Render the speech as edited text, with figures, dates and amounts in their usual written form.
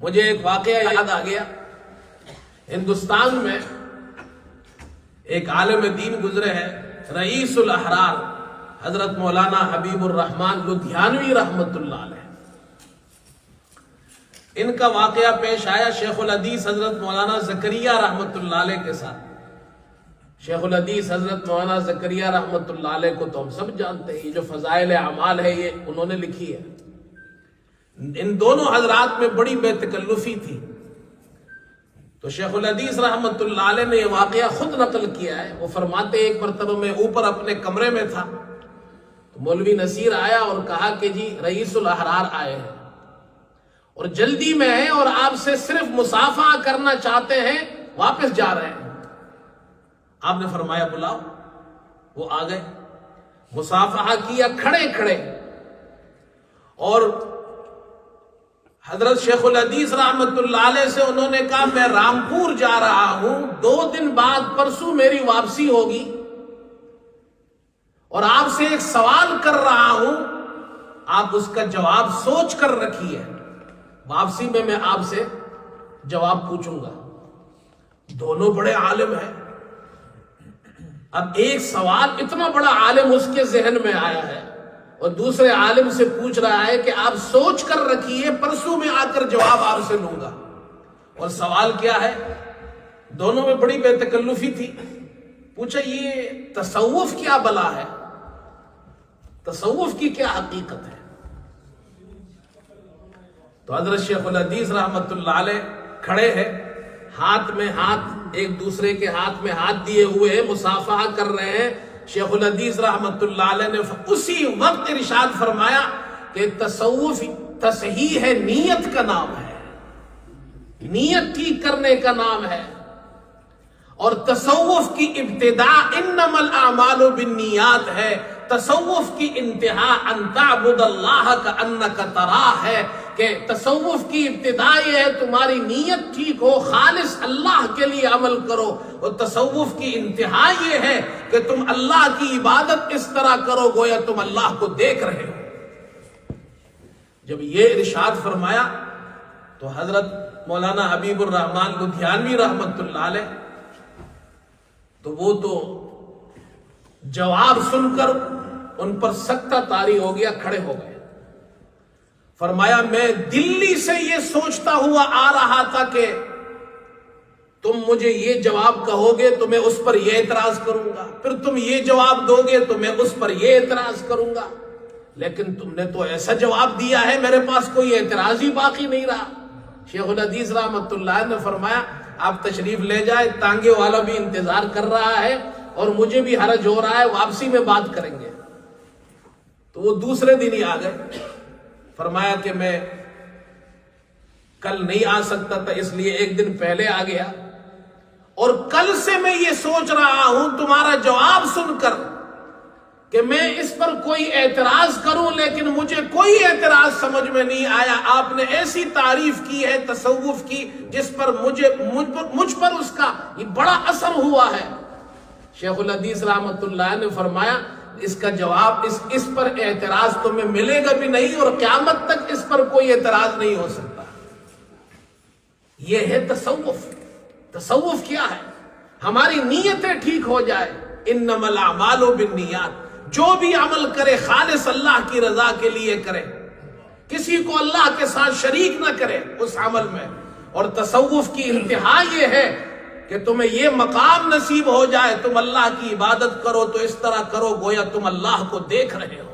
مجھے ایک واقعہ یاد آ گیا. ہندوستان میں ایک عالم دین گزرے ہیں، رئیس الاحرار حضرت مولانا حبیب الرحمن لدھیانوی رحمت اللہ علیہ. ان کا واقعہ پیش آیا شیخ الحدیث حضرت مولانا زکریا رحمت اللہ علیہ کے ساتھ. شیخ الحدیث حضرت مولانا زکریا رحمت اللہ علیہ کو تو ہم سب جانتے ہیں، یہ جو فضائل اعمال ہے یہ انہوں نے لکھی ہے. ان دونوں حضرات میں بڑی بے تکلفی تھی. تو شیخ الحدیث رحمت اللہ علیہ نے یہ واقعہ خود نقل کیا ہے. وہ فرماتے ایک مرتبہ میں اوپر اپنے کمرے میں تھا تو مولوی نصیر آیا اور کہا کہ جی رئیس الاحرار آئے ہیں اور جلدی میں ہیں اور آپ سے صرف مصافحہ کرنا چاہتے ہیں، واپس جا رہے ہیں. آپ نے فرمایا بلاؤ. وہ آ گئے، مصافحہ کیا کھڑے کھڑے. اور حضرت شیخ الحدیث رحمت اللہ علیہ سے انہوں نے کہا میں رامپور جا رہا ہوں، 2 دن بعد پرسوں میری واپسی ہوگی اور آپ سے ایک سوال کر رہا ہوں، آپ اس کا جواب سوچ کر رکھیے. واپسی میں آپ سے جواب پوچھوں گا. دونوں بڑے عالم ہیں. اب ایک سوال اتنا بڑا عالم اس کے ذہن میں آیا ہے اور دوسرے عالم سے پوچھ رہا ہے کہ آپ سوچ کر رکھیے، پرسوں میں آ کر جواب آپ سے لوں گا. اور سوال کیا ہے؟ دونوں میں بڑی بے تکلفی تھی. پوچھا یہ تصوف کیا بلا ہے، تصوف کی کیا حقیقت ہے؟ تو حضرت شیخ الحدیث رحمت اللہ علیہ کھڑے ہیں، ہاتھ میں ہاتھ، ایک دوسرے کے ہاتھ میں ہاتھ دیے ہوئے ہیں، مصافحہ کر رہے ہیں. شیخ الحدیث رحمت اللہ علیہ نے اسی وقت ارشاد فرمایا کہ تصوف تصحیح ہے، نیت کا نام ہے، نیت ٹھیک کرنے کا نام ہے. اور تصوف کی ابتدا انما الاعمال بالنیات ہے. تصوف کی انتہا ان تعبد اللہ کانک تراہ ہے کہ تصوف کی ابتدا یہ ہے تمہاری نیت ٹھیک ہو، خالص اللہ کے لیے عمل کرو. اور تصوف کی انتہا یہ ہے کہ تم اللہ کی عبادت اس طرح کرو گویا تم اللہ کو دیکھ رہے ہو. جب یہ ارشاد فرمایا تو حضرت مولانا حبیب الرحمن لدھیانوی رحمت اللہ علیہ تو وہ تو جواب سن کر ان پر سکتہ طاری ہو گیا، کھڑے ہو گئے. فرمایا میں دلی سے یہ سوچتا ہوا آ رہا تھا کہ تم مجھے یہ جواب کہو گے تو میں اس پر یہ اعتراض کروں گا، پھر تم یہ جواب دو گے تو میں اس پر یہ اعتراض کروں گا، لیکن تم نے تو ایسا جواب دیا ہے میرے پاس کوئی اعتراض ہی باقی نہیں رہا. شیخ الحدیث رحمت اللہ نے فرمایا آپ تشریف لے جائے، تانگے والا بھی انتظار کر رہا ہے اور مجھے بھی حرج ہو رہا ہے، واپسی میں بات کریں گے. تو وہ دوسرے دن ہی آ گئے. فرمایا کہ میں کل نہیں آ سکتا تھا اس لیے ایک دن پہلے آ گیا، اور کل سے میں یہ سوچ رہا ہوں تمہارا جواب سن کر کہ میں اس پر کوئی اعتراض کروں، لیکن مجھے کوئی اعتراض سمجھ میں نہیں آیا. آپ نے ایسی تعریف کی ہے تصوف کی جس پر مجھ پر اس کا بڑا اثر ہوا ہے. شیخ الحدیث رحمت اللہ نے فرمایا اس کا جواب اس پر اعتراض تمہیں ملے گا بھی نہیں اور قیامت تک اس پر کوئی اعتراض نہیں ہو سکتا. یہ ہے تصوف. تصوف کیا ہے؟ ہماری نیتیں ٹھیک ہو جائے. انما الاعمال بالنیات. جو بھی عمل کرے خالص اللہ کی رضا کے لیے کرے، کسی کو اللہ کے ساتھ شریک نہ کرے اس عمل میں. اور تصوف کی انتہا یہ ہے کہ تمہیں یہ مقام نصیب ہو جائے تم اللہ کی عبادت کرو تو اس طرح کرو گویا تم اللہ کو دیکھ رہے ہو.